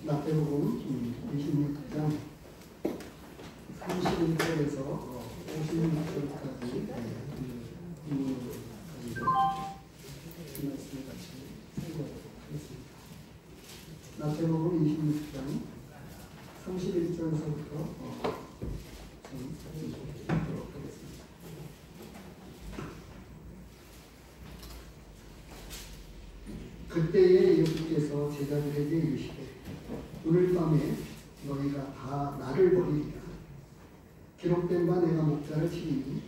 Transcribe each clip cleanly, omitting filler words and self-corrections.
마태복음 26장 31절에서 56절까지 이 말씀을 같이 읽어보도록 하겠습니다. 마태복음 26장 31절에서부터 읽도록 하겠습니다. 그때에 예수께서 제자들에게 이르시되 오늘 밤에 너희가 다 나를 버리리라. 기록된 바 내가 목자를 치리니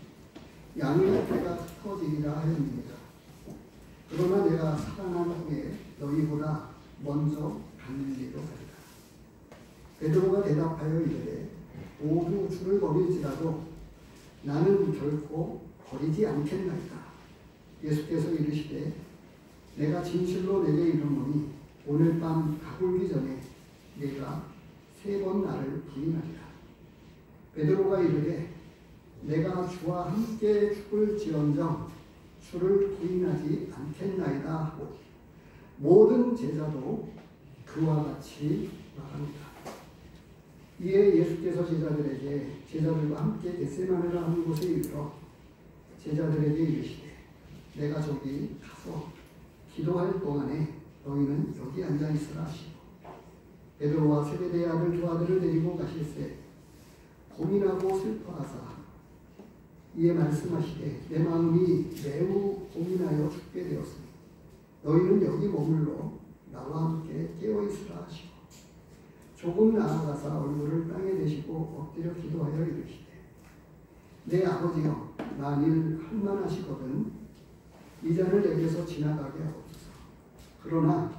양의 떼가 흩어지리라 하였느니라. 그러나 내가 살아난 후에 너희보다 먼저 갈릴리로 가리라. 베드로가 대답하여 이르되 모두 주를 버릴지라도 나는 결코 버리지 않겠나이다. 예수께서 이르시되 내가 진실로 내게 이르노니 오늘 밤 가굴기 전에 내가 3번 나를 부인하리라. 베드로가 이르되 내가 주와 함께 죽을지언정 주를 부인하지 않겠나이다 하고 모든 제자도 그와 같이 말합니다. 이에 예수께서 제자들과 함께 겟세마네라 하는 곳에 이르러 제자들에게 이르시되 내가 저기 가서 기도할 동안에 너희는 여기 앉아 있으라 하시고 베드로와 세베대의 아들 두 아들을 데리고 가실새 고민하고 슬퍼하사 이에 말씀하시되 내 마음이 매우 고민하여 죽게 되었으니 너희는 여기 머물러 나와 함께 깨어 있으라 하시고 조금 나아가사 얼굴을 땅에 대시고 엎드려 기도하여 이르시되 내 아버지여 만일 할만하시거든 이 잔을 내게서 지나가게 하옵소서. 그러나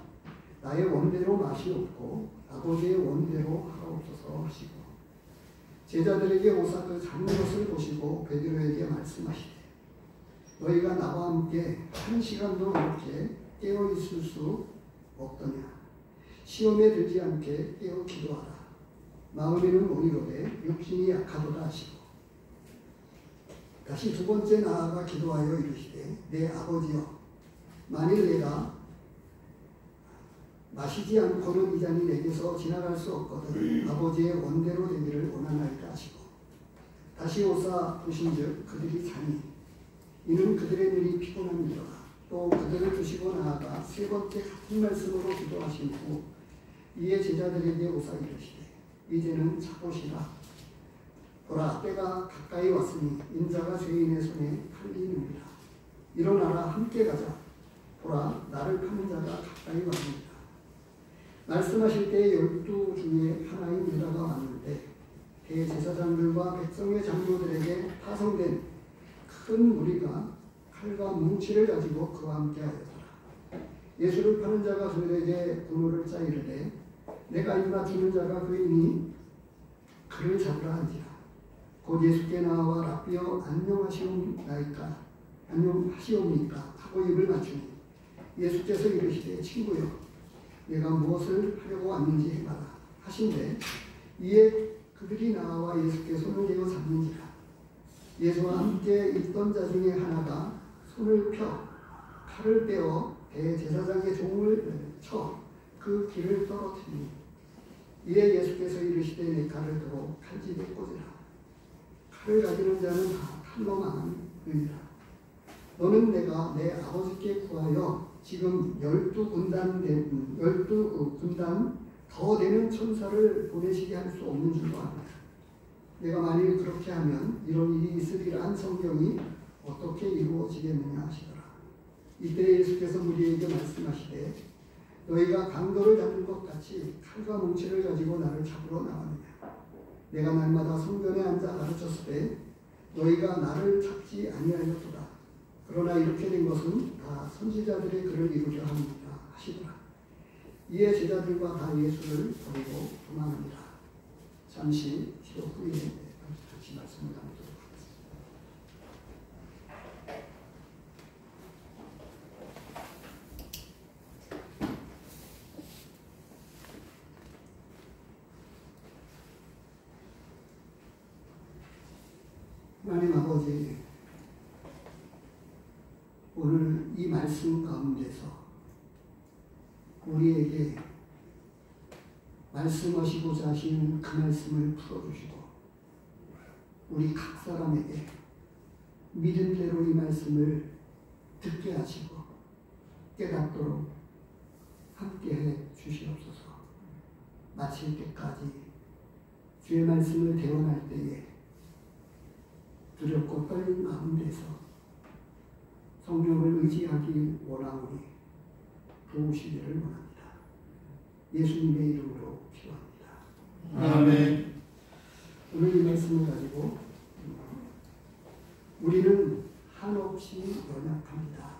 나의 원대로 마시옵고 아버지의 원대로 하옵소서 하시고 제자들에게 오사 그 작은 것을 보시고 베드로에게 말씀하시되 너희가 나와 함께 1시간도 넘게 깨어 있을 수 없더냐. 시험에 들지 않게 깨어 기도하라. 마음에는 오니로되 육신이 약하도다 하시고 다시 두 번째 나아가 기도하여 이르시되 내 아버지여 만일 내가 마시지 않고는 이 잔이 내게서 지나갈 수 없거든 아버지의 원대로 되기를 원하나이다 하시고 다시 오사 보신즉 그들이 자니 이는 그들의 눈이 피곤함이더라. 또 그들을 두시고 나아가 3번째 같은 말씀으로 기도하신 후 이에 제자들에게 오사 이르시되 이제는 자보시라. 보라 때가 가까이 왔으니 인자가 죄인의 손에 팔리느니라. 일어나라 함께 가자. 보라 나를 파는 자가 가까이 왔느니라. 말씀하실 때 12 중에 하나인 유다가 왔는데 대제사장들과 백성의 장로들에게 파송된 큰 무리가 칼과 뭉치를 가지고 그와 함께 하였더라. 예수를 파는 자가 그들에게 분노를 짜 이르되 내가 임마 주는 자가 그이니 그를 잡으라 한지라. 곧 예수께 나와 랍비여 안녕하시옵나이까 안녕하시옵니까 하고 입을 맞추니 예수께서 이르시되 친구여 내가 무엇을 하려고 왔는지 해봐라 하신대 이에 그들이 나와 예수께 손을 대어 잡는지라. 예수와 함께 있던 자 중에 하나가 손을 펴 칼을 떼어 대제사장의 종을 쳐 그 길을 떨어뜨리니 이에 예수께서 이르시되 내 칼을 들어 칼집에 꽂으라. 칼을 가지는 자는 다 칼로 망하느니라. 너는 내가 내 아버지께 구하여 지금 12군단 더 되는 천사를 보내시게 할 수 없는 줄로 압니다. 내가 만일 그렇게 하면 이런 일이 있으리라 한 성경이 어떻게 이루어지겠느냐 하시더라. 이때 예수께서 무리에게 말씀하시되 너희가 강도를 잡는 것 같이 칼과 뭉치를 가지고 나를 잡으러 나왔느냐. 내가 날마다 성전에 앉아 가르쳤을 때 너희가 나를 잡지 아니하였도다. 그러나 이렇게 된 것은 다 선지자들의 글을 이루려 합니다 하시더라. 이에 제자들과 다 예수를 버리고 도망합니다. 잠시 기도 후에 같이 말씀을 나누도록 하겠습니다. 하나님 아버지, 오늘 이 말씀 가운데서 우리에게 말씀하시고자 하시는 그 말씀을 풀어주시고 우리 각 사람에게 믿음대로 이 말씀을 듣게 하시고 깨닫도록 함께해 주시옵소서. 마칠 때까지 주의 말씀을 대원할 때에 두렵고 떨린 가운데서 성령을 의지하기 원하오니 도우시기를 원합니다. 예수님의 이름으로 기도합니다. 아멘. 오늘 이 말씀을 가지고 우리는 한없이 연약합니다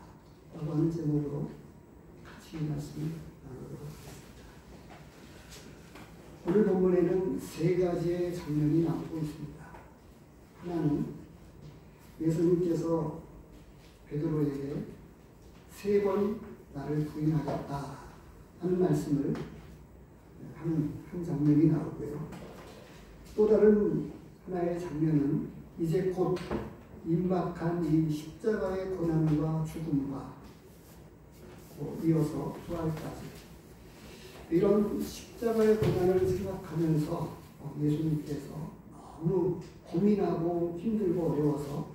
라고 하는 제목으로 같이 이 말씀을 나누도록 하겠습니다. 오늘 본문에는 세 가지의 장면이 나오고 있습니다. 하나는 예수님께서 베드로에게 3번 나를 부인하겠다 하는 말씀을 하는 한 장면이 나오고요. 또 다른 하나의 장면은 이제 곧 임박한 이 십자가의 고난과 죽음과 이어서 부활까지 이런 십자가의 고난을 생각하면서 예수님께서 너무 고민하고 힘들고 어려워서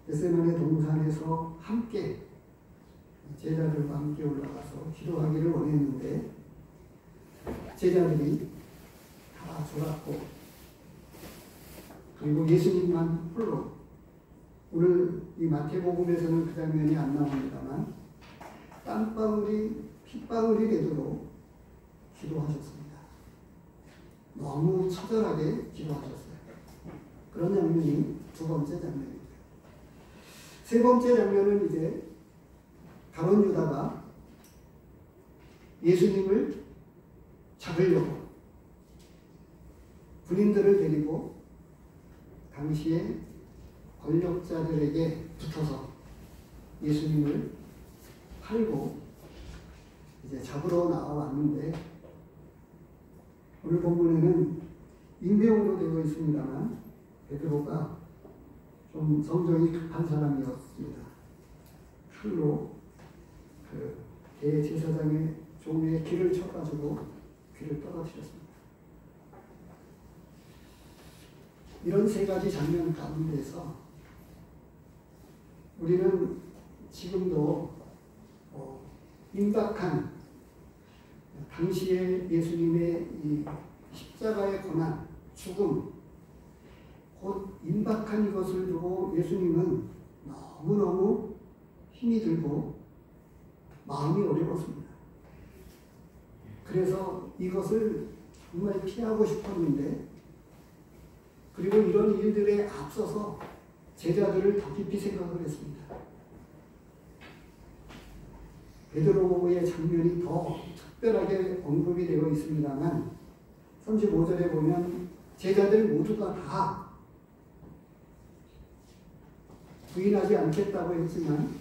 겟세마네 동산에서 함께 제자들과 함께 올라가서 기도하기를 원했는데 제자들이 다 졸았고 그리고 예수님만 홀로 오늘 이 마태복음에서는 그 장면이 안 나옵니다만 땀방울이 핏방울이 되도록 기도하셨습니다. 너무 처절하게 기도하셨어요. 그런 장면이 두 번째 장면입니다. 세 번째 장면은 이제 가룟 유다가 예수님을 잡으려고 군인들을 데리고 당시에 권력자들에게 붙어서 예수님을 팔고 이제 잡으러 나왔는데 오늘 본문에는 임명으로 되어 있습니다만 베드로가 좀 성정이 급한 사람이었습니다. 칼로 그 대제사장의 종의 귀를 쳐가지고 귀를 떨어뜨렸습니다. 이런 세 가지 장면 가운데서 우리는 지금도 임박한 당시의 예수님의 이 십자가의 고난, 죽음, 곧 임박한 이것을 두고 예수님은 너무너무 힘이 들고 마음이 어려웠습니다. 그래서 이것을 정말 피하고 싶었는데 그리고 이런 일들에 앞서서 제자들을 더 깊이 생각을 했습니다. 베드로의 장면이 더 특별하게 언급이 되어 있습니다만 35절에 보면 제자들 모두가 다 부인하지 않겠다고 했지만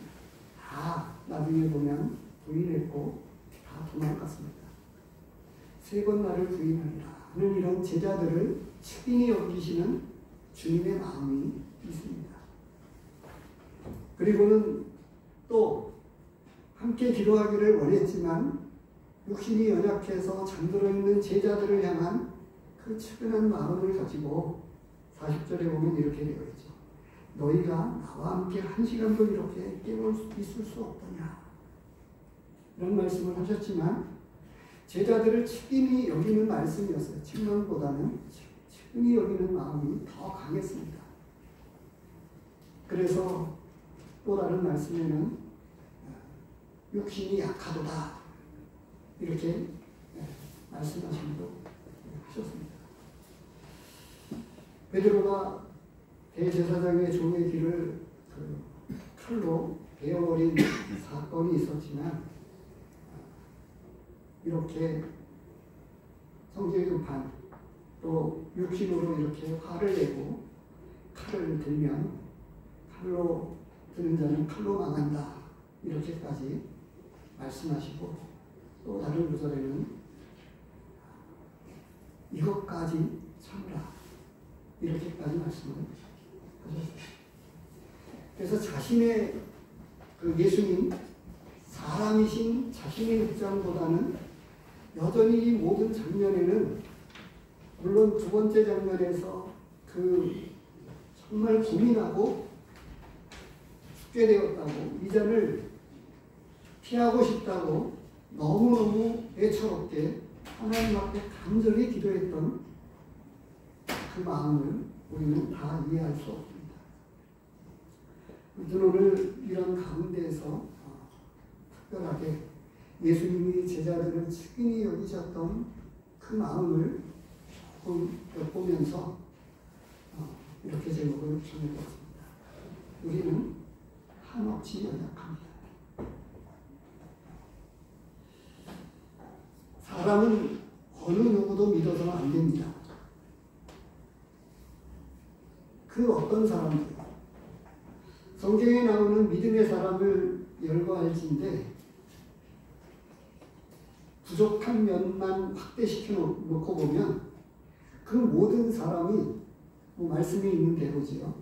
다 나중에 보면 부인했고 다 도망갔습니다. 3번 나를 부인하리라 하는 이런 제자들을 측인히 여기시는 주님의 마음이 있습니다. 그리고는 또 함께 기도하기를 원했지만 육신이 연약해서 잠들어 있는 제자들을 향한 그 측은한 마음을 가지고 40절에 보면 이렇게 되어 있죠. 너희가 나와 함께 1시간도 이렇게 깨어 있을 수 없더냐. 이런 말씀을 하셨지만 제자들을 측은히 여기는 말씀이었어요. 책망보다는 측은히 여기는 마음이 더 강했습니다. 그래서 또 다른 말씀에는 육신이 약하도다 이렇게 말씀하시기도 하셨습니다. 베드로가 대제사장의 종의 귀를 칼로 베어버린 사건이 있었지만 이렇게 성질이 급한 또 육신으로 이렇게 화를 내고 칼을 들면 칼로 드는 자는 칼로 망한다 이렇게까지 말씀하시고 또 다른 구절에는 이것까지 참으라 이렇게까지 말씀을 하셨어요. 그래서 자신의 그 예수님 사람이신 자신의 입장보다는 여전히 이 모든 장면에는 물론 두 번째 장면에서 정말 고민하고 죽게 되었다고 이 잔을 피하고 싶다고 너무너무 애처롭게 하나님 앞에 간절히 기도했던 그 마음을 우리는 다 이해할 수 없습니다. 우리는 오늘 이런 가운데에서 특별하게 예수님이 제자들을 측은히 여기셨던 그 마음을 조금 엿보면서 이렇게 제목을 정해보았습니다. 우리는 한없이 연약합니다. 사람은 어느 누구도 믿어서는 안 됩니다. 그 어떤 사람들, 성경에 나오는 믿음의 사람을 열거할지인데 부족한 면만 확대시켜 놓고 보면 그 모든 사람이 말씀이 있는 대로지요.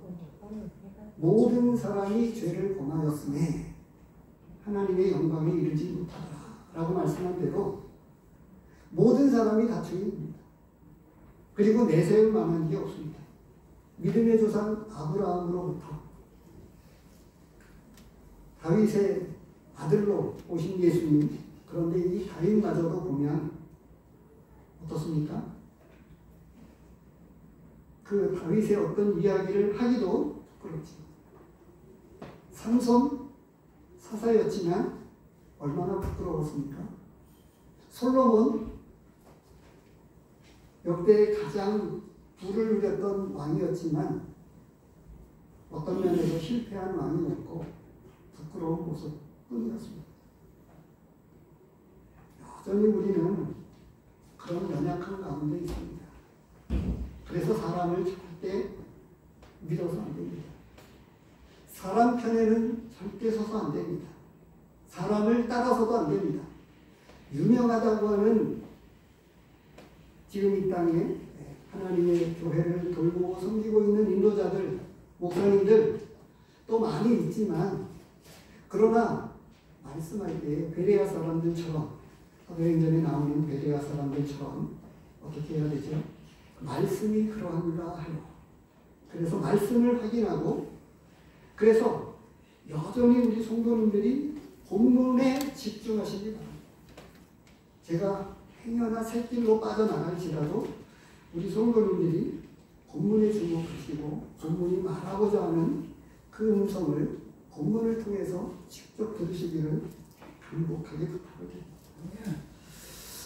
모든 사람이 죄를 범하였음에 하나님의 영광에 이르지 못하더라 라고 말씀한 대로 모든 사람이 다 죄인입니다. 그리고 내세울 만한 게 없습니다. 믿음의 조상 아브라함으로부터 다윗의 아들로 오신 예수님, 그런데 이 다윗마저도 보면 어떻습니까? 그 다윗의 어떤 이야기를 하기도 그렇죠. 삼손 사사였지만 얼마나 부끄러웠습니까? 솔로몬 역대 가장 부를 누렸던 왕이었지만 어떤 면에서 실패한 왕이었고 부끄러운 모습뿐이었습니다. 여전히 우리는 그런 연약한 가운데 있습니다. 그래서 사람을 절대 믿어서 안 됩니다. 사람 편에는 절대 서서 안 됩니다. 사람을 따라서도 안 됩니다. 유명하다고 하는 지금 이 땅에 하나님의 교회를 돌보고 섬기고 있는 인도자들, 목사님들 또 많이 있지만 그러나 말씀할 때 베레아 사람들처럼 사도행전에 나오는 베레아 사람들처럼 어떻게 해야 되죠? 말씀이 그러한가 하여 그래서 말씀을 확인하고 그래서 여전히 우리 성도님들이 본문에 집중하시기 바랍니다. 제가 행여나 새길로 빠져나갈지라도 우리 성도님들이 본문에 주목하시고 본문이 말하고자 하는 그 음성을 본문을 통해서 직접 들으시기를 간곡하게 부탁을 드립니다.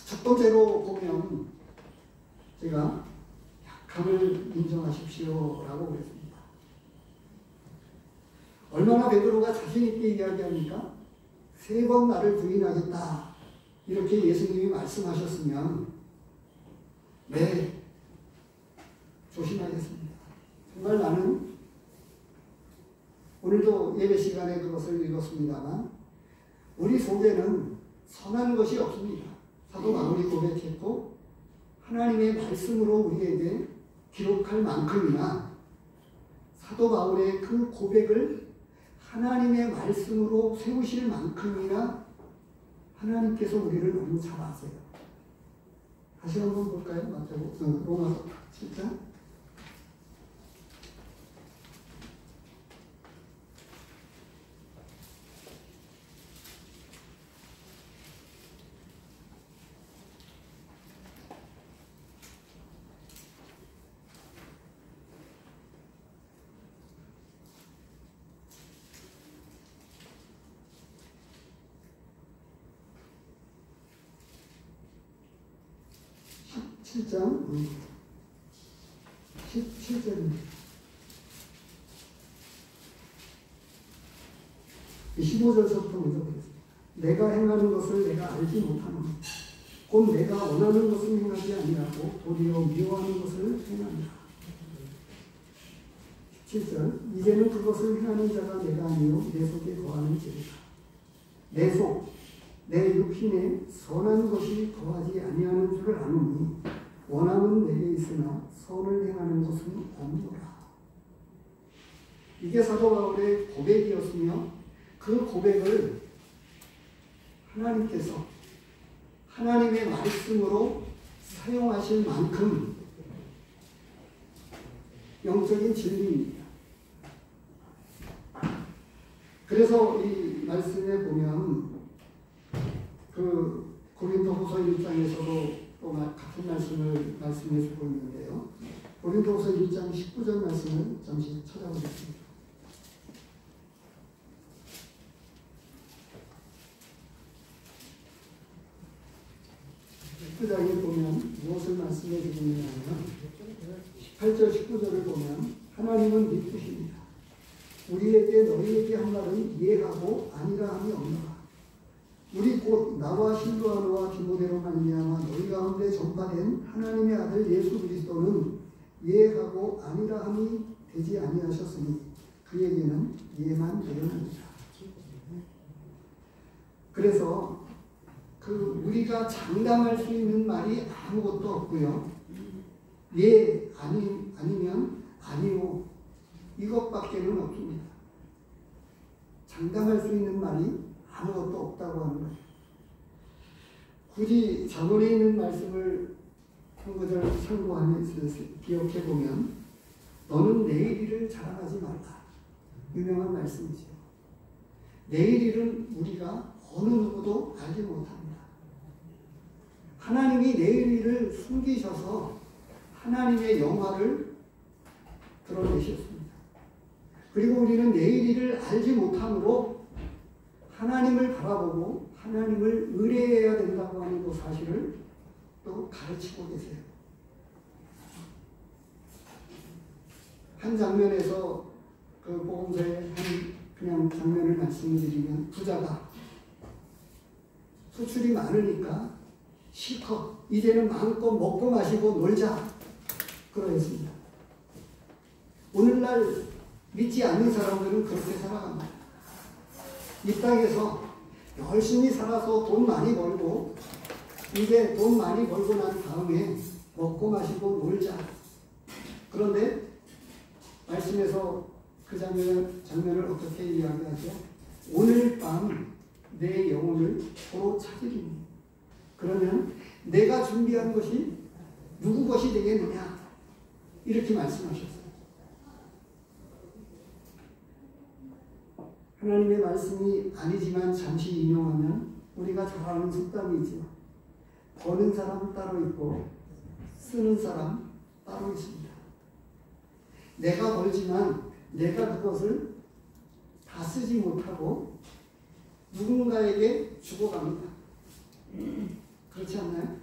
첫 번째로 보면 제가 약함을 인정하십시오 라고 그랬습니다. 얼마나 베드로가 자신있게 이야기합니까? 3번 나를 부인하겠다 이렇게 예수님이 말씀하셨으면 네, 조심하겠습니다. 정말 나는 오늘도 예배 시간에 그것을 읽었습니다만 우리 속에는 선한 것이 없습니다. 사도 바울이 고백했고 하나님의 말씀으로 우리에게 기록할 만큼이나 사도 바울의 그 고백을 하나님의 말씀으로 세우실 만큼이나 하나님께서 우리를 너무 잘 아세요. 다시 한번 볼까요? 마태복음 로마서 7장 7장 17절입니다. 15절서부터 먼저 보겠습니다. 내가 행하는 것을 내가 알지 못하노니 곧 내가 원하는 것을 행하지 아니하고 도리어 미워하는 것을 행하니라. 17절 이제는 그것을 행하는 자가 내가 아니요 내 속에 거하는 죄이다. 내 속 내 육신에 선한 것이 거하지 아니하는 줄을 아노니 원함은 내게 있으나 선을 행하는 것은 없노라. 이게 사도 바울의 고백이었으며 그 고백을 하나님께서 하나님의 말씀으로 사용하실 만큼 영적인 진리입니다. 그래서 이 말씀에 보면 그 고린도후서 1장에서도 또 같은 말씀을 말씀해 주고 있는데요. 고린도후서 1장 19절 말씀을 잠시 찾아보겠습니다. 19장에 보면 무엇을 말씀해 주고 있냐면 18절 19절을 보면 하나님은 믿으십니다. 우리에게 너희에게 한 말은 이해하고 아니라 함이 없노라. 우리 곧 나와 실로아노와 디모데로 말미암아 너희 가운데 전파된 하나님의 아들 예수 그리스도는 이해하고 아니라 함이 되지 아니하셨으니 그에게는 이해만 되었느니라. 그래서 우리가 장담할 수 있는 말이 아무것도 없고요. 예, 아니면 아니오 이것밖에는 없습니다. 장담할 수 있는 말이 아무것도 없다고 하는 거예요. 굳이 저번에 있는 말씀을 한 구절 참고하면서 기억해 보면 너는 내일 일을 자랑하지 말라. 유명한 말씀이죠. 내일 일은 우리가 어느 누구도 알지 못합니다. 하나님이 내일 일을 숨기셔서 하나님의 영화를 드러내셨습니다. 그리고 우리는 내일 일을 알지 못함으로 하나님을 바라보고 하나님을 의뢰해야 된다고 하는 그 사실을 또 가르치고 계세요. 한 장면에서 그 복음서의 한 그냥 장면을 말씀드리면 부자가 수출이 많으니까 실컷 이제는 마음껏 먹고 마시고 놀자 그러했습니다. 오늘날 믿지 않는 사람들은 그렇게 살아갑니다. 이 땅에서 열심히 살아서 돈 많이 벌고 이제 돈 많이 벌고 난 다음에 먹고 마시고 놀자. 그런데 말씀에서 그 장면을 어떻게 이야기하죠? 오늘 밤 내 영혼을 도로 찾으리니 그러면 내가 준비한 것이 누구 것이 되겠느냐 이렇게 말씀하셨어요. 하나님의 말씀이 아니지만 잠시 인용하면 우리가 잘 아는 속담이지요. 버는 사람 따로 있고 쓰는 사람 따로 있습니다. 내가 벌지만 내가 그것을 다 쓰지 못하고 누군가에게 주고 갑니다. 그렇지 않나요?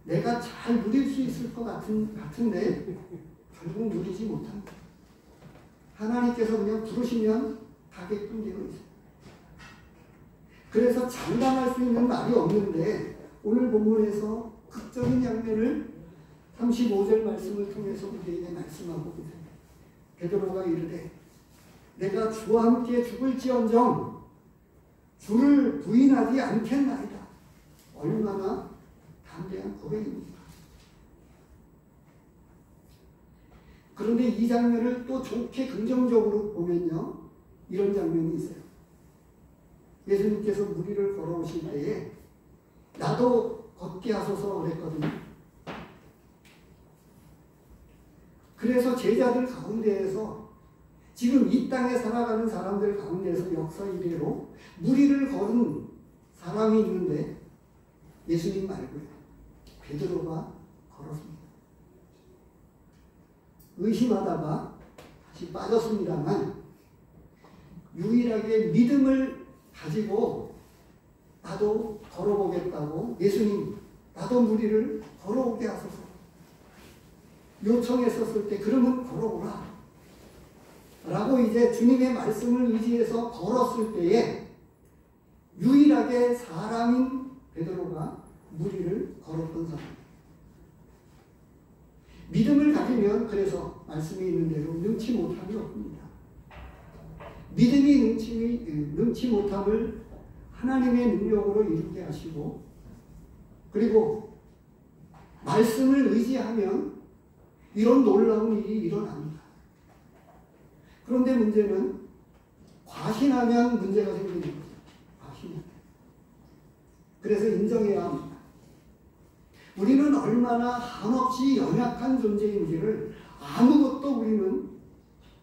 내가 잘 누릴 수 있을 것 같은데 결국 누리지 못합니다. 하나님께서 그냥 부르시면 가게끔 되어 있어요. 그래서 장담할 수 있는 말이 없는데 오늘 본문에서 극적인 장면을 35절 말씀을 통해서 우리에게 말씀하고 계세요. 베드로가 이르되 내가 주와 함께 죽을지언정 주를 부인하지 않겠나이다. 얼마나 담대한 고백입니까? 그런데 이 장면을 또 좋게 긍정적으로 보면요. 이런 장면이 있어요. 예수님께서 무리를 걸어오실 때에 나도 걷게 하소서 그랬거든요. 그래서 제자들 가운데에서 지금 이 땅에 살아가는 사람들 가운데에서 역사 이래로 무리를 걸은 사람이 있는데 예수님 말고요. 베드로가 걸었습니다. 의심하다가 다시 빠졌습니다만 유일하게 믿음을 가지고 나도 걸어보겠다고 예수님 나도 무리를 걸어오게 하소서 요청했었을 때 그러면 걸어오라 라고 이제 주님의 말씀을 의지해서 걸었을 때에 유일하게 사람인 베드로가 무리를 걸었던 사람. 믿음을 가지면 그래서 말씀이 있는 대로 능치 못함이 없습니다. 믿음이 능치 못함을 하나님의 능력으로 이루게 하시고 그리고 말씀을 의지하면 이런 놀라운 일이 일어납니다. 그런데 문제는 과신하면 문제가 생기는 거죠. 과신하면. 그래서 인정해야 합니다. 우리는 얼마나 한없이 연약한 존재인지를 아무것도 우리는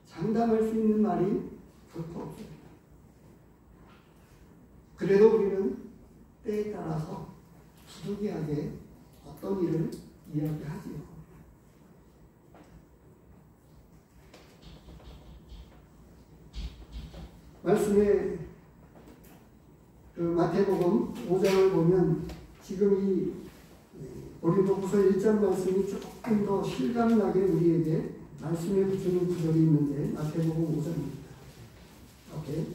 장담할 수 있는 말이 결코 없습니다. 그래도 우리는 때에 따라서 부득이하게 어떤 일을 이야기하지요. 말씀에 마태복음 5장을 보면 지금 이 고린도후서 1장 말씀이 조금 더 실감나게 우리에게 말씀에 붙이는 구절이 있는데 마태복음 5장입니다. 이렇게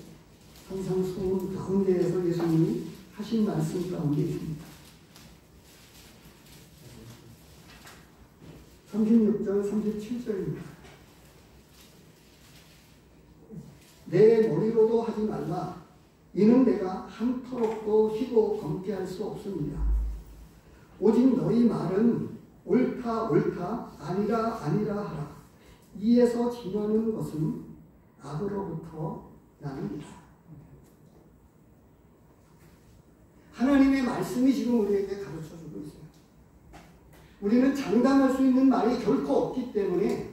항상 소문 가운데에서 예수님이 하신 말씀 가운데 있습니다. 36절 37절입니다. 내 머리로도 하지 말라. 이는 내가 한터럽도 희고 검게 할 수 없습니다. 오직 너희 말은 옳다 옳다 아니라 아니라 하라. 이에서 지나는 것은 악으로부터 나느니라. 하나님의 말씀이 지금 우리에게 가르쳐주고 있어요. 우리는 장담할 수 있는 말이 결코 없기 때문에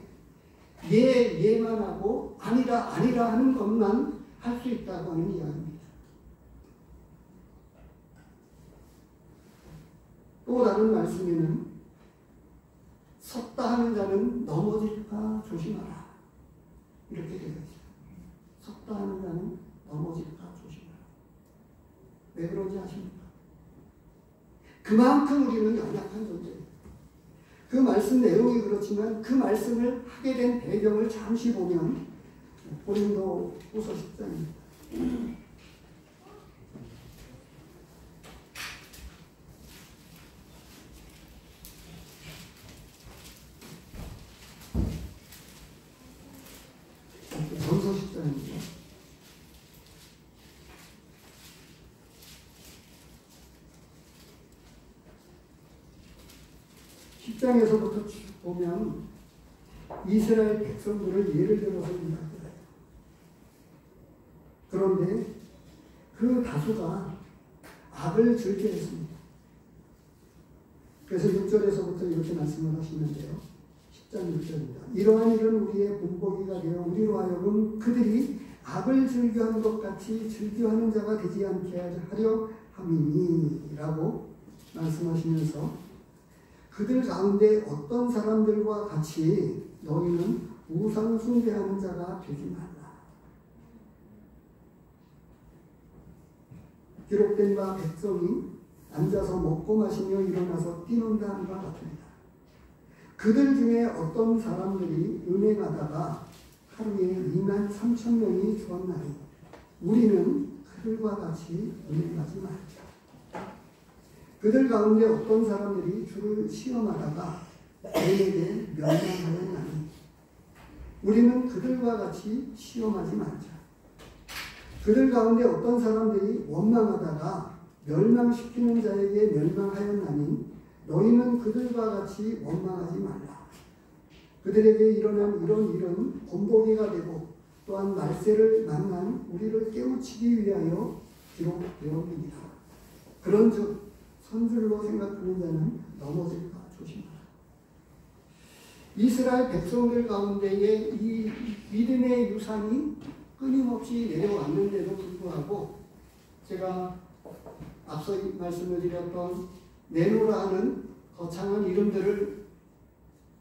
예만 하고 아니라 아니라 하는 것만 할 수 있다고 하는 이야기입니다. 또 다른 말씀에는 섰다 하는 자는 넘어질까 조심하라. 이렇게 되어 있어요. 섰다 하는 자는 넘어질까 조심하라. 왜 그런지 아십니까? 그만큼 우리는 연약한 존재예요. 그 말씀 내용이 그렇지만 그 말씀을 하게 된 배경을 잠시 보면 고린도후서 10장입니다. 전서 10장입니다. 10장에서부터 쭉 보면 이스라엘 백성들을 예를 들어서 이야기해요. 그런데 그 다수가 악을 즐겨 했습니다. 그래서 6절에서부터 이렇게 말씀을 하시는데요. 10장 6절입니다. 이러한 일은 우리의 본보기가 되어 우리로 하여금 그들이 악을 즐겨하는 것 같이 즐겨하는 자가 되지 않게 하려 함이니라고 말씀하시면서 그들 가운데 어떤 사람들과 같이 너희는 우상 숭배하는 자가 되지 말라. 기록된 바 백성이 앉아서 먹고 마시며 일어나서 뛰는다 하는 바 같습니다. 그들 중에 어떤 사람들이 은행하다가 하루에 2만 3천 명이 죽었나니 우리는 그들과 같이 은행하지 말자. 그들 가운데 어떤 사람들이 주를 시험하다가 내게 멸망하였나니 우리는 그들과 같이 시험하지 말자. 그들 가운데 어떤 사람들이 원망하다가 멸망시키는 자에게 멸망하였나니 너희는 그들과 같이 원망하지 말라. 그들에게 일어난 이런 일은 본보기가 되고 또한 말세를 만난 우리를 깨우치기 위하여 기록되었습니다. 그런즉 선줄로 생각하는 자는 넘어질까 조심하라. 이스라엘 백성들 가운데에 이 믿음의 유산이 끊임없이 내려왔는데도 불구하고 제가 앞서 말씀을 드렸던 네노라 하는 거창한 이름들을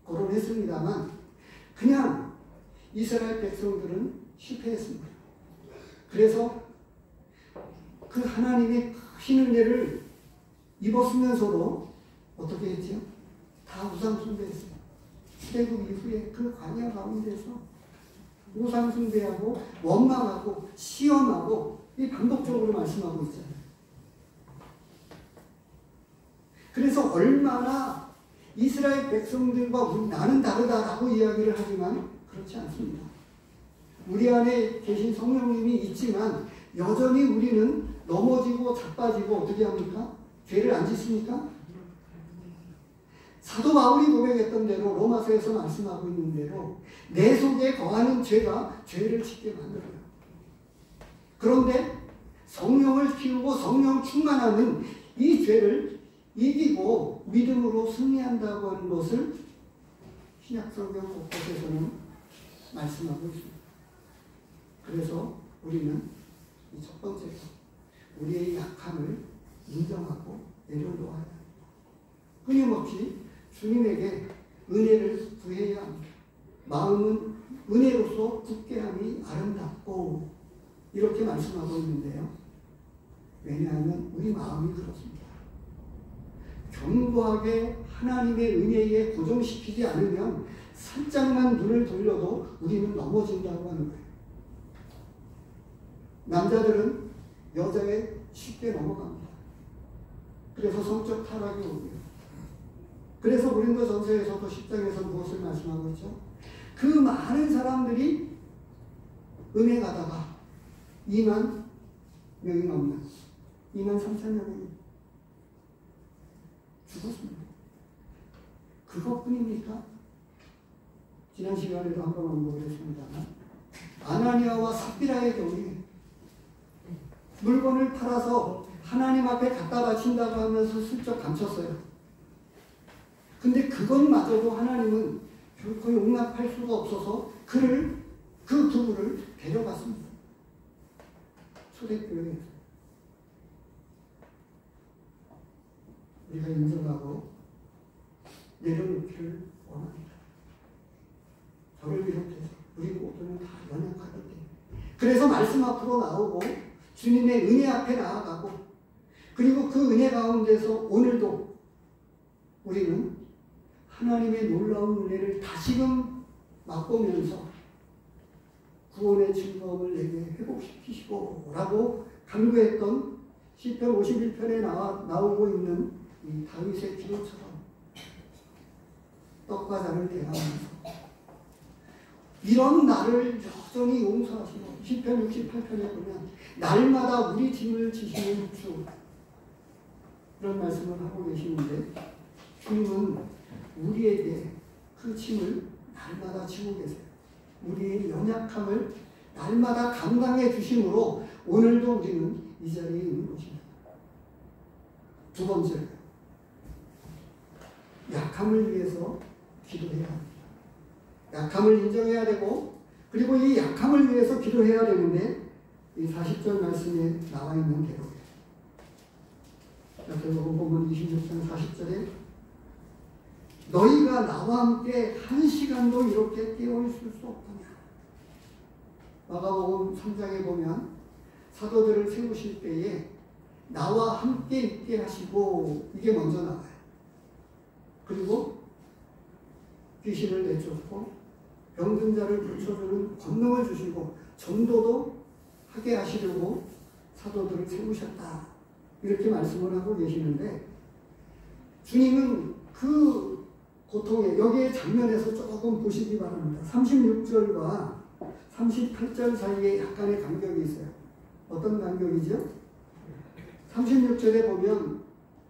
거론했습니다만 그냥 이스라엘 백성들은 실패했습니다. 그래서 그 하나님의 큰 은혜를 입었으면서도 어떻게 했죠? 다 우상 숭배했어요. 출애굽 이후에 그 광야 가운데서 우상 숭배하고 원망하고 시험하고 이 반복적으로 말씀하고 있잖아요. 그래서 얼마나 이스라엘 백성들과 나는 다르다라고 이야기를 하지만 그렇지 않습니다. 우리 안에 계신 성령님이 있지만 여전히 우리는 넘어지고 자빠지고 어떻게 합니까? 죄를 안 짓습니까? 사도 바울이 고백했던 대로 로마서에서 말씀하고 있는 대로 내 속에 거하는 죄가 죄를 짓게 만들어요. 그런데 성령을 키우고 성령 충만하는 이 죄를 이기고 믿음으로 승리한다고 하는 것을 신약성경 곳곳에서는 말씀하고 있습니다. 그래서 우리는 이 첫 번째로 우리의 약함을 인정하고 내려놓아야 합니다. 끊임없이 주님에게 은혜를 구해야 합니다. 마음은 은혜로서 굳게함이 아름답고 이렇게 말씀하고 있는데요. 왜냐하면 우리 마음이 그렇습니다. 견고하게 하나님의 은혜에 고정시키지 않으면 살짝만 눈을 돌려도 우리는 넘어진다고 하는 거예요. 남자들은 여자에 쉽게 넘어갑니다. 그래서 성적 타락이 오고요. 그래서 고린도전서에서도 10장에서 무엇을 말씀하고 있죠? 그 많은 사람들이 은혜 가다가 2만 명이 넘는 2만 3천 명이 죽었습니다. 그것뿐입니까? 지난 시간에도 한번 언급을 했습니다만 아나니아와 삽비라의 경우에 물건을 팔아서 하나님 앞에 갖다 바친다고 하면서 슬쩍 감췄어요. 근데 그것마저도 하나님은 결코 용납할 수가 없어서 그 부부를 데려갔습니다. 초대교회에서. 우리가 인정하고 내려놓기를 원합니다. 저를 비롯해서 우리 모두는 다 연약하기 때문에. 그래서 말씀 앞으로 나오고 주님의 은혜 앞에 나아가고 그리고 그 은혜 가운데서 오늘도 우리는 하나님의 놀라운 은혜를 다시금 맛보면서 구원의 즐거움을 내게 회복시키시고 라고 간구했던 시편 51편에 나오고 있는 이 다윗의 기도처럼 떡과 잔을 대하면서 이런 나를 여전히 용서하시고 시편 68편에 보면 날마다 우리 짐을 지시는 주 이런 말씀을 하고 계시는데 주님은 우리에게 그 짐을 날마다 지고 계세요. 우리의 연약함을 날마다 감당해 주심으로 오늘도 우리는 이 자리에 있는 것입니다. 두 번째로 약함을 위해서 기도해야 합니다. 약함을 인정해야 되고 그리고 이 약함을 위해서 기도해야 되는데 이 40절 말씀에 나와 있는 대로 마태복음 보면 26장 40절에 너희가 나와 함께 한 시간도 이렇게 깨어있을 수 없느냐. 마가복음 3장에 보면 사도들을 세우실 때에 나와 함께 있게 하시고 이게 먼저 나와요. 그리고 귀신을 내쫓고 병든 자를 고쳐주는 권능을 주시고 전도도 하게 하시려고 사도들을 세우셨다. 이렇게 말씀을 하고 계시는데 주님은 그 고통에 여기에 장면에서 조금 보시기 바랍니다. 36절과 38절 사이에 약간의 간격이 있어요. 어떤 간격이죠? 36절에 보면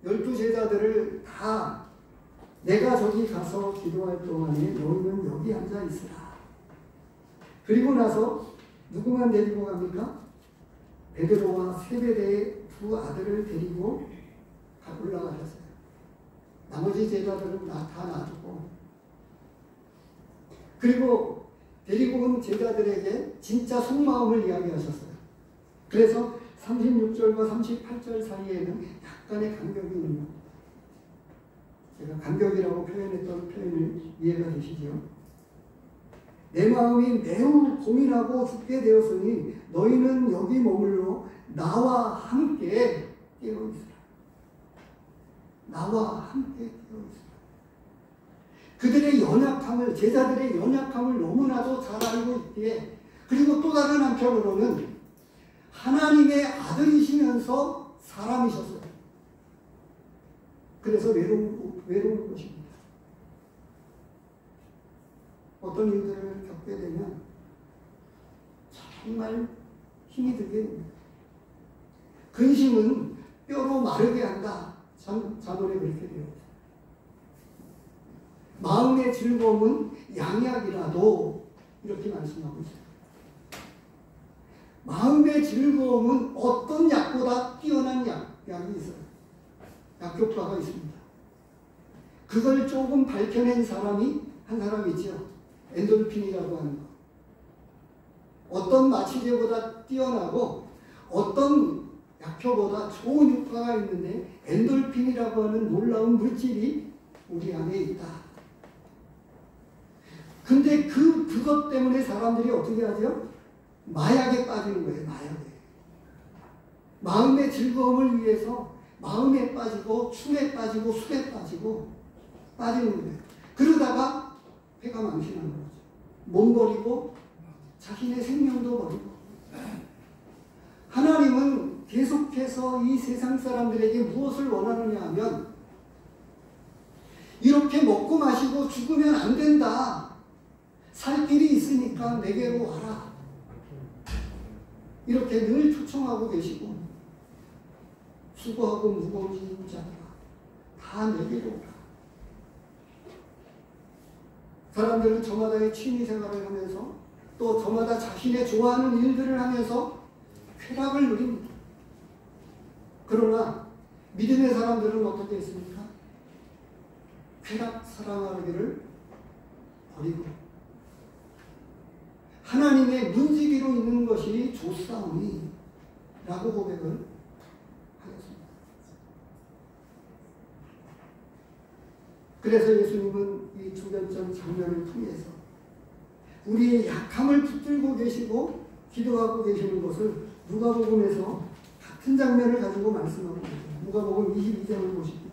12제자들을 다 내가 저기 가서 기도할 동안에 너희는 여기 앉아 있으라. 그리고 나서 누구만 데리고 갑니까? 베드로와 세베대의 두 아들을 데리고 올라가셨어요. 나머지 제자들은 다 놔두고 그리고 데리고 온 제자들에게 진짜 속마음을 이야기하셨어요. 그래서 36절과 38절 사이에는 약간의 간격이 있는 겁니다. 제가 간격이라고 표현했던 표현을 이해가 되시죠? 내 마음이 매우 고민하고 죽게 되었으니 너희는 여기 머물러 나와 함께 깨어있으라. 나와 함께 깨어있으라. 그들의 연약함을, 제자들의 연약함을 너무나도 잘 알고 있기에 그리고 또 다른 한편으로는 하나님의 아들이시면서 사람이셨어요. 그래서 외로운 것입니다. 어떤 일들을 겪게 되면 정말 힘이 들게 됩니다. 근심은 뼈로 마르게 한다. 자문에 그렇게 되어 있어요. 마음의 즐거움은 양약이라도 이렇게 말씀하고 있어요. 마음의 즐거움은 어떤 약보다 뛰어난 약이 있어요. 약효과가 있습니다. 그걸 조금 밝혀낸 사람이 한 사람 있죠. 엔돌핀이라고 하는 거. 어떤 마취제보다 뛰어나고 어떤 약효보다 좋은 효과가 있는데 엔돌핀이라고 하는 놀라운 물질이 우리 안에 있다. 근데 그것 때문에 사람들이 어떻게 하죠? 마약에 빠지는 거예요. 마약에. 마음의 즐거움을 위해서 마음에 빠지고 춤에 빠지고 술에 빠지고 빠지는 거예요. 그러다가 회가 망신하는 거죠. 몸 버리고 자신의 생명도 버리고. 하나님은 계속해서 이 세상 사람들에게 무엇을 원하느냐 하면 이렇게 먹고 마시고 죽으면 안 된다. 살 길이 있으니까 내게로 와라. 이렇게 늘 초청하고 계시고 수고하고 무거운 짐 자들아 다 내게로 오라. 사람들은 저마다의 취미 생활을 하면서 또 저마다 자신의 좋아하는 일들을 하면서 쾌락을 누립니다. 그러나 믿음의 사람들은 어떻게 했습니까? 쾌락 사랑하기를 버리고 하나님의 문지기로 있는 것이 좋사오니 라고 고백을 하였습니다. 그래서 예수님은 이 주변점 장면을 통해서 우리의 약함을 붙들고 계시고 기도하고 계시는 것을 누가복음에서 같은 장면을 가지고 말씀하고 있습니다. 누가복음 22장을 보십니다.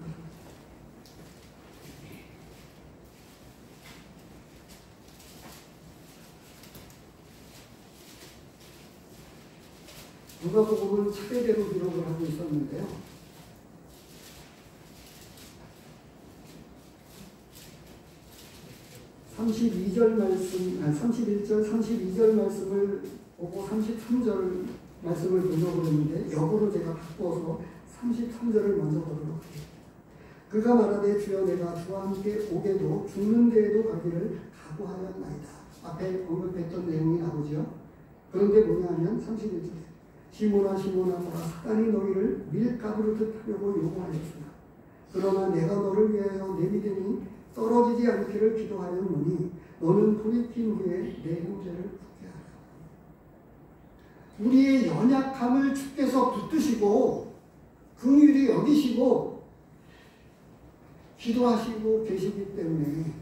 누가복음은 차례대로 기록을 하고 있었는데요. 31절 말씀을 보고 33절 말씀을 보려고 했는데 역으로 제가 바꿔서 33절을 먼저 보도록 해요. 그가 말하되 주여 내가 주와 함께 오게도 죽는 데에도 가기를 각오하였나이다. 앞에 언급했던 내용이 나오죠. 그런데 뭐냐 하면 31절에 시몬아 시몬아 보라 사단이 너희를 밀가부르듯 하려고 요구하였으나 그러나 내가 너를 위하여 내 믿음이 떨어지지 않기를 기도하였노니 너는 돌이킨 후에 내 형제를 붙게 하라. 우리의 연약함을 주께서 붙드시고 긍휼히 여기시고 기도하시고 계시기 때문에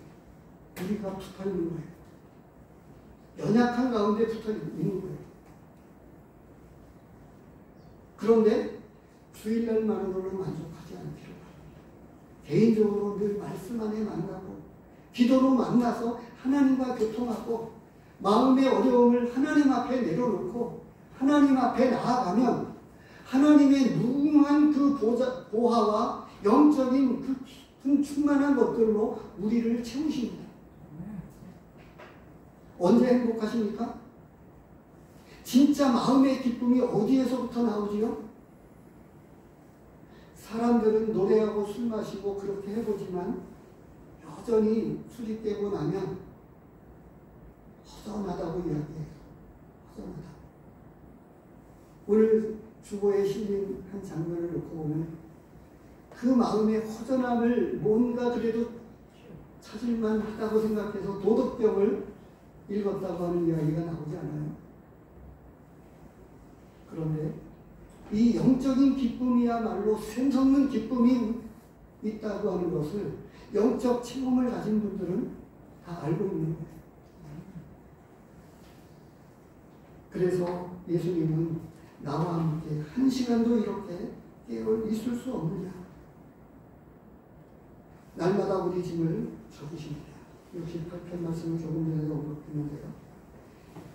우리가 붙어 있는 거예요. 연약한 가운데 붙어 있는 거예요. 그런데 주일날만으로는 만족하지 않기를 바랍니다. 개인적으로 늘 말씀 안에 만나고 기도로 만나서 하나님과 교통하고 마음의 어려움을 하나님 앞에 내려놓고 하나님 앞에 나아가면 하나님의 무궁한 그 보화와 영적인 그 깊은 충만한 것들로 우리를 채우십니다. 언제 행복하십니까? 진짜 마음의 기쁨이 어디에서부터 나오지요? 사람들은 노래하고 술 마시고 그렇게 해보지만 여전히 술이 깨고 나면 허전하다고 이야기해요. 허전하다. 오늘 주보에 실린 한 장면을 놓고 보면 그 마음의 허전함을 뭔가 그래도 찾을만 하다고 생각해서 도덕경을 읽었다고 하는 이야기가 나오지 않아요? 그런데 이 영적인 기쁨이야말로 샘솟는 기쁨이 있다고 하는 것을 영적 체험을 가진 분들은 다 알고 있는 거예요. 그래서 예수님은 나와 함께 한 시간도 이렇게 깨어 있을 수 없느냐. 날마다 우리 짐을 져주십니다. 68편 말씀을 조금 전에 언급했는데요.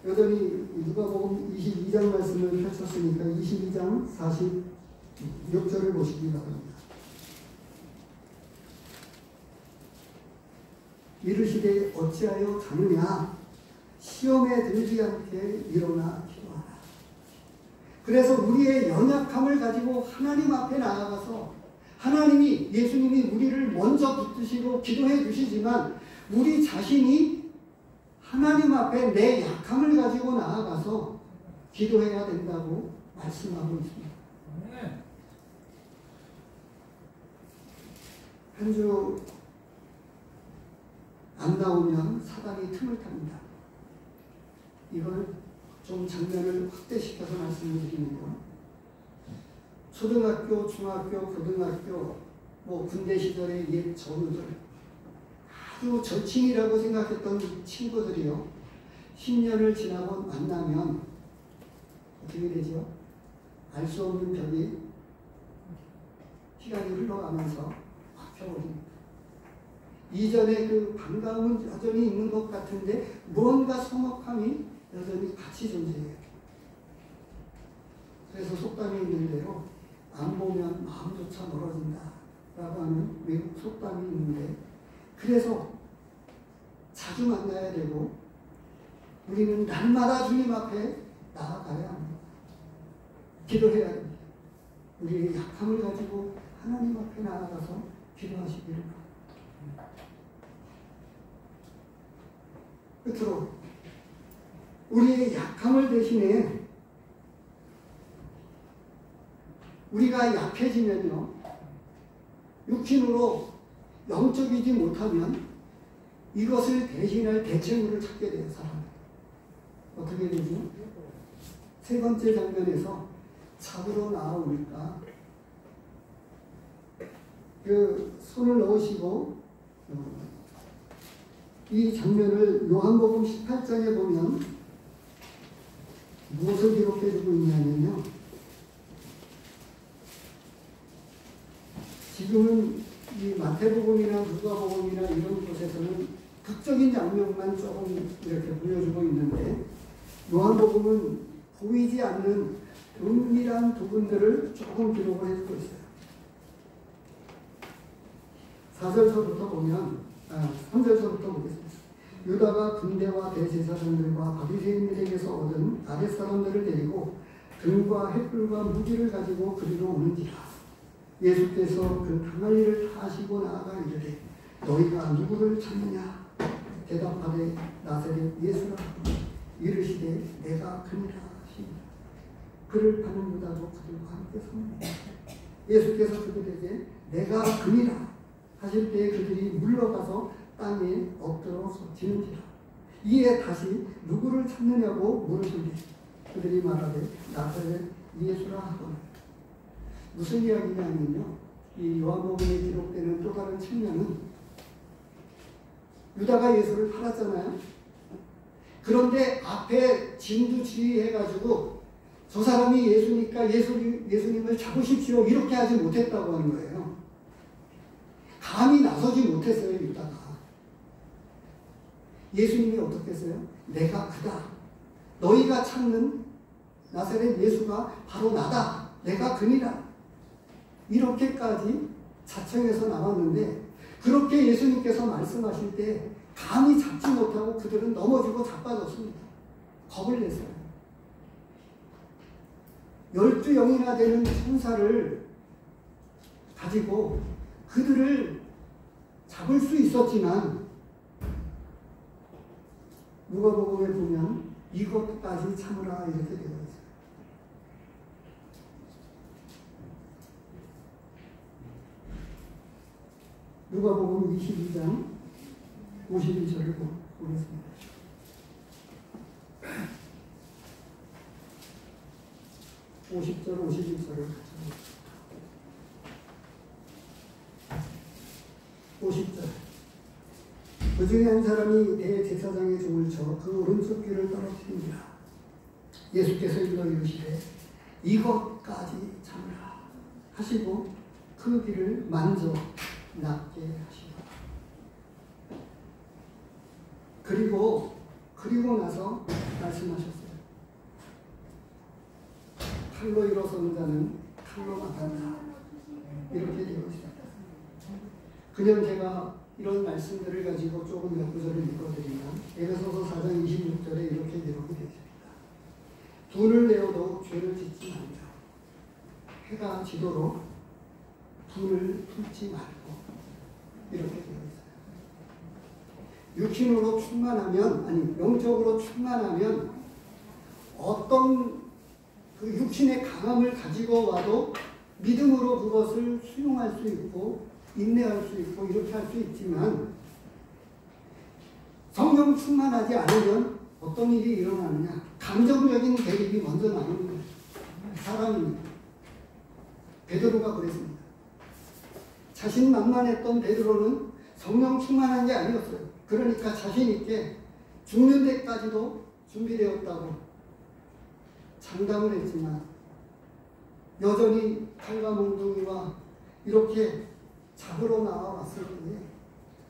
여전히 누가복음 22장 말씀을 펼쳤으니까 22장 46절을 보시기 바랍니다. 이르시되 어찌하여 자느냐 시험에 들지 않게 일어나 기도하라. 그래서 우리의 연약함을 가지고 하나님 앞에 나아가서 하나님이 예수님이 우리를 먼저 붙드시고 기도해 주시지만 우리 자신이 하나님 앞에 내 약함을 가지고 나아가서 기도해야 된다고 말씀하고 있습니다. 한 주 안 나오면 사단이 틈을 탑니다. 이걸 좀 장면을 확대시켜서 말씀을 드리면요. 초등학교, 중학교, 고등학교, 군대 시절의 옛 전우들, 아주 절친이라고 생각했던 친구들이요. 10년을 지나고 만나면 어떻게 되죠? 알 수 없는 벽이 시간이 흘러가면서 막혀버립니다. 이전에 그 반가움은 여전히 있는 것 같은데 무언가 서먹함이 여전히 같이 존재해요. 그래서 속담이 있는 대로 안 보면 마음조차 멀어진다 라고 하는 외국 속담이 있는데, 그래서 자주 만나야 되고 우리는 날마다 주님 앞에 나아가야 합니다. 기도해야 됩니다. 우리의 약함을 가지고 하나님 앞에 나아가서 기도하시기를 바랍니다. 끝으로 우리의 약함을 대신에 우리가 약해지면요, 육신으로 영적이지 못하면 이것을 대신할 대체물을 찾게 돼요. 사람은 어떻게 되죠? 세 번째 장면에서 잡으러 나아올까, 그 손을 넣으시고 이 장면을 요한복음 18장에 보면 무엇을 기록해 주고 있냐면요, 지금은 이 마태복음이나 누가복음이나 이런 곳에서는 극적인 장면만 조금 이렇게 보여주고 있는데, 요한복음은 보이지 않는 은밀한 부분들을 조금 기록을 해주고 있어요. 4절서부터 보면, 3절서부터 보겠습니다. 유다가 군대와 대제사장들과 바리새인들에게서 얻은 아랫사람들을 데리고 등과 횃불과 무기를 가지고 그리로 오는지라. 예수께서 그 당할 일을 다 하시고 나아가 이르되 너희가 누구를 찾느냐? 대답하되 나사렛 예수라 하고 이르시되 내가 그니라 하시니라. 그를 파는 유다도 그들과 함께 섭니다. 예수께서 그들에게 내가 그니라 하실 때에 그들이 물러가서 땅에 엎드러 섰지는지라. 이에 다시 누구를 찾느냐고 물으시되 그들이 말하되 나사렛 예수라 하거늘. 무슨 이야기냐면요, 이 요한복음에 기록되는 또 다른 측면은 유다가 예수를 팔았잖아요. 그런데 앞에 진두지휘해가지고 저 사람이 예수니까 예수님을 잡으십시오 이렇게 하지 못했다고 하는 거예요. 감히 나서지 못했어요. 유다가. 예수님이 어떻게 했어요? 내가 그다. 너희가 찾는 나사렛 예수가 바로 나다. 내가 그니라. 이렇게까지 자청해서 나왔는데, 그렇게 예수님께서 말씀하실 때 감히 잡지 못하고 그들은 넘어지고 자빠졌습니다. 겁을 냈어요. 12영이나 되는 천사를 가지고 그들을 잡을 수 있었지만, 누가복음에 보면 이것까지 참으라 이렇게 되어 있어요. 누가복음 22장 52절을 보겠습니다. (50절) 51절을 같이 보겠습니다. 50절. 그 중에 한 사람이 대제사장의 종을 쳐 그 오른쪽 귀를 떨어뜨리니라. 예수께서 일러 이르시되 이것까지 참으라 하시고 그 귀를 만져 낫게 하시라. 그리고 나서 말씀하셨어요. 칼로 일어서는 자는 칼로 나간다. 이렇게 되어 있습니다. 그냥 제가 이런 말씀들을 가지고 조금 몇 구절을 읽어드리면, 에베소서 4장 26절에 이렇게 기록이 되어 있습니다. 돈을 내어도 죄를 짓지 말며 해가 지도록 분을 품지 말고, 이렇게 되어 있어요. 육신으로 충만하면, 영적으로 충만하면 어떤 그 육신의 강함을 가지고 와도 믿음으로 그것을 수용할 수 있고 인내할 수 있고 이렇게 할 수 있지만 성령 충만하지 않으면 어떤 일이 일어나느냐? 감정적인 대립이 먼저 나오는 거예요. 사람입니다. 베드로가 그랬습니다. 자신만만했던 베드로는 성령 충만한 게 아니었어요. 그러니까 자신 있게 죽는 데까지도 준비되었다고 장담을 했지만 여전히 칼과 몽둥이와 이렇게 잡으러 나와왔을 때에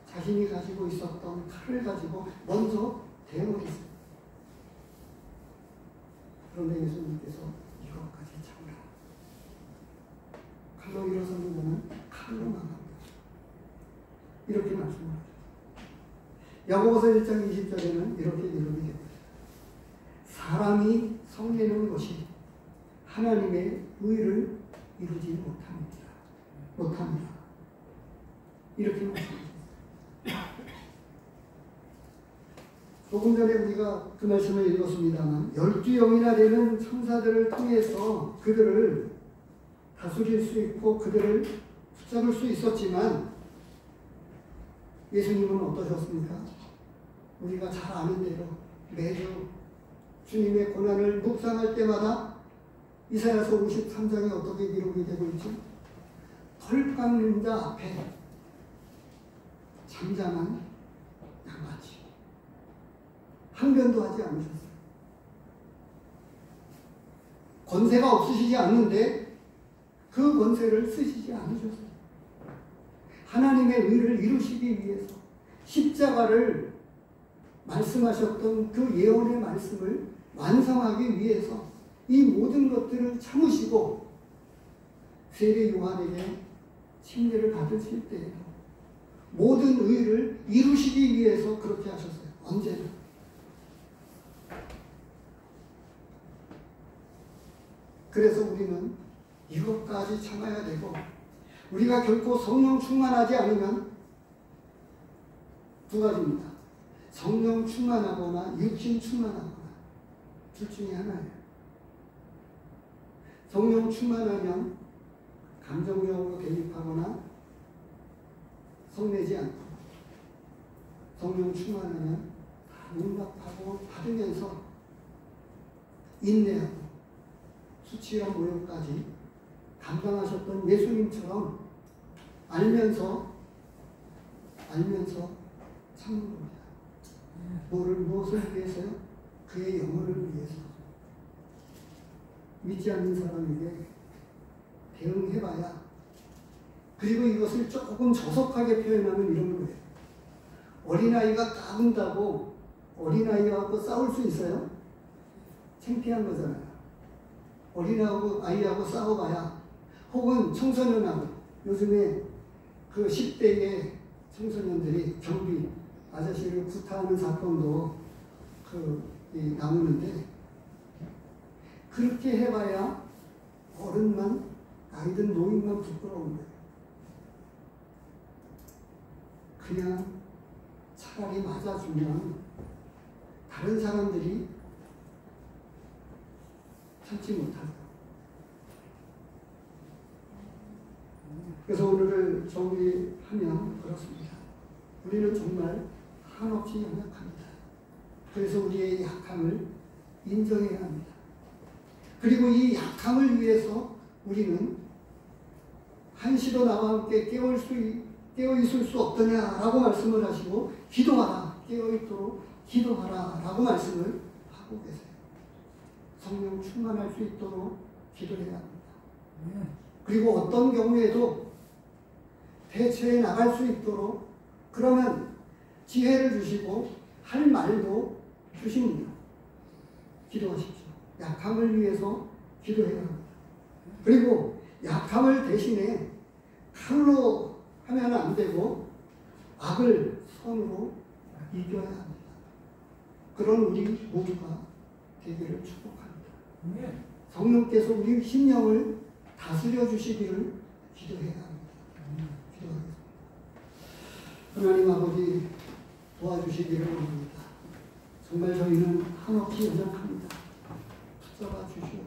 자신이 가지고 있었던 칼을 가지고 먼저 대응했어요. 그런데 예수님께서 이것까지 참으라. 칼로 일어서는 자는 칼로 망합니다. 이렇게 말씀을 하죠. 야고보서 1장 20절에는 이렇게 기록이 됩니다. 사람이 성내는 것이 하나님의 의를 이루지 못합니다. 이렇게 말씀하셨어요. 조금 전에 우리가 그 말씀을 읽었습니다만 12영이나 되는 천사들을 통해서 그들을 다스릴 수 있고 그들을 붙잡을 수 있었지만 예수님은 어떠셨습니까? 우리가 잘 아는 대로 매주 주님의 고난을 묵상할 때마다 이사야서 53장에 어떻게 기록이 되고 있죠? 털 깎는 자 앞에 잠잠한 양같이 항변도 하지 않으셨어요. 권세가 없으시지 않는데 그 권세를 쓰시지 않으셨어요. 하나님의 의를 이루시기 위해서 십자가를 말씀하셨던 그 예언의 말씀을 완성하기 위해서 이 모든 것들을 참으시고 세례 요한에게 침례를 받으실 때에도 모든 의를 이루시기 위해서 그렇게 하셨어요. 언제나. 그래서 우리는 이것까지 참아야 되고 우리가 결코 성령 충만하지 않으면 두 가지입니다. 성령 충만하거나 육신 충만하거나 둘 중에 하나예요. 성령 충만하면 감정적으로 대립하거나 성내지 않고 성령 충만하면 용납하고 받으면서 인내하고 수치와 모욕까지 감당하셨던 예수님처럼 알면서 참는 겁니다. 무엇을 위해서요? 그의 영혼을 위해서. 믿지 않는 사람에게 대응해봐야, 그리고 이것을 조금 저속하게 표현하면 이런 거예요. 어린아이가 까분다고 어린아이하고 싸울 수 있어요? 창피한 거잖아요. 어린아이하고 싸워봐야, 혹은 청소년하고, 요즘에 그 10대의 청소년들이 경비 아저씨를 구타하는 사건도 나오는데, 그렇게 해봐야 어른만, 아이든 노인만 부끄러운 거예요. 그냥 차라리 맞아주면 다른 사람들이 참지 못하죠. 그래서 오늘을 정리하면 그렇습니다. 우리는 정말 한없이 연약합니다. 그래서 우리의 약함을 인정해야 합니다. 그리고 이 약함을 위해서 우리는 한시도 나와 함께 깨어있을 수 없더냐라고 말씀을 하시고, 기도하라, 깨어있도록 기도하라 라고 말씀을 하고 계세요. 성령 충만할 수 있도록 기도해야 합니다. 그리고 어떤 경우에도 대처해 나갈 수 있도록, 그러면 지혜를 주시고 할 말도 주십니다. 기도하십시오. 약함을 위해서 기도해야 합니다. 그리고 약함을 대신에 칼로 하면 안 되고 악을 선으로 이겨야 합니다. 그런 우리 모두가 되기를 축복합니다. 성령께서 우리 심령을 다스려 주시기를 기도해야 합니다. 기도하겠습니다. 하나님 아버지, 도와주시기를 원합니다. 정말 저희는 한없이 연약합니다. 붙잡아 주시옵소서.